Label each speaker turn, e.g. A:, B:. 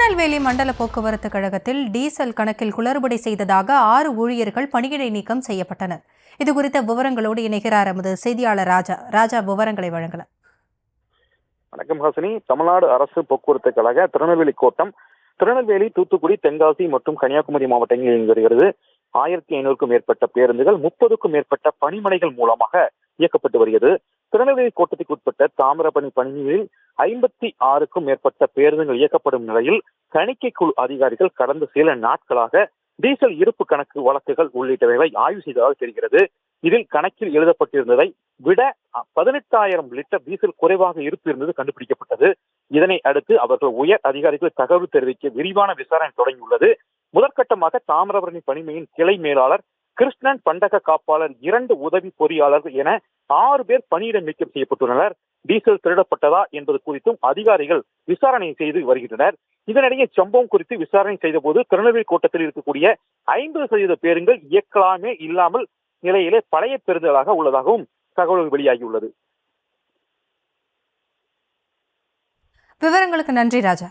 A: திருநெல்வேலி மண்டல போக்குவரத்து கழகத்தில் டீசல் கணக்கில் குளறுபடி செய்ததாக 6 ஊழியர்கள் பணியிடை நீக்கம் செய்யப்பட்டனர். இதுகுறித்த விவரங்களோடு இணைகிறார் எமது செய்தியாளர் ராஜா. விவரங்களை வழங்கலாம்.
B: வணக்கம் ஹாசினி. தமிழ்நாடு அரசு போக்குவரத்து கழக திருநெல்வேலி கோட்டம் திருநெல்வேலி, தூத்துக்குடி, தென்காசி மற்றும் கன்னியாகுமரி மாவட்டங்களில் இயங்கி வருகிறது. 1500க்கும் மேற்பட்ட பேருந்துகள் 30க்கும் மேற்பட்ட பணிமனைகள் மூலமாக இயக்கப்பட்டு வருகிறது. திருநெல்வேலி கோட்டத்திற்கு உட்பட்ட தாமிரபரணி பணிகளில் 56க்கும் மேற்பட்ட பேருந்துகள் இயக்கப்படும் நிலையில் தணிக்கை குழு அதிகாரிகள் கடந்த சில நாட்களாக டீசல் இருப்பு கணக்கு வழக்குகள் உள்ளிட்டவைகளை ஆய்வு செய்ததாக தெரிகிறது. இதில் கணக்கில் எழுதப்பட்டிருந்ததை விட 18,000 லிட்டர் டீசல் குறைவாக இருப்பு இருந்தது கண்டுபிடிக்கப்பட்டது. இதனை அடுத்து அவர்கள் உயர் அதிகாரிகள் தகவல் தெரிவிக்க விரிவான விசாரணை தொடங்கியுள்ளது. முதற்கட்டமாக தாமிரபரணி பணிமையின் கிளை மேலாளர் கிருஷ்ணன், பண்டக காப்பாளர், 2 உதவி பொறியாளர்கள் என 6 பேர் பணியிட நீக்கம் செய்யப்பட்டுள்ளனர். டீசல் திருடப்பட்டதா என்பது குறித்தும் அதிகாரிகள் விசாரணை செய்து வருகின்றனர். இதனிடையே சம்பவம் குறித்து விசாரணை செய்த போது திருநெல்வேலி கோட்டத்தில் இருக்கக்கூடிய 50% பேருந்துகள் இயக்கலாமே இல்லாமல் நிலையிலே பழைய பேருந்துகளாக உள்ளதாகவும் தகவல்கள் வெளியாகியுள்ளது.
A: விவரங்களுக்கு நன்றி ராஜா.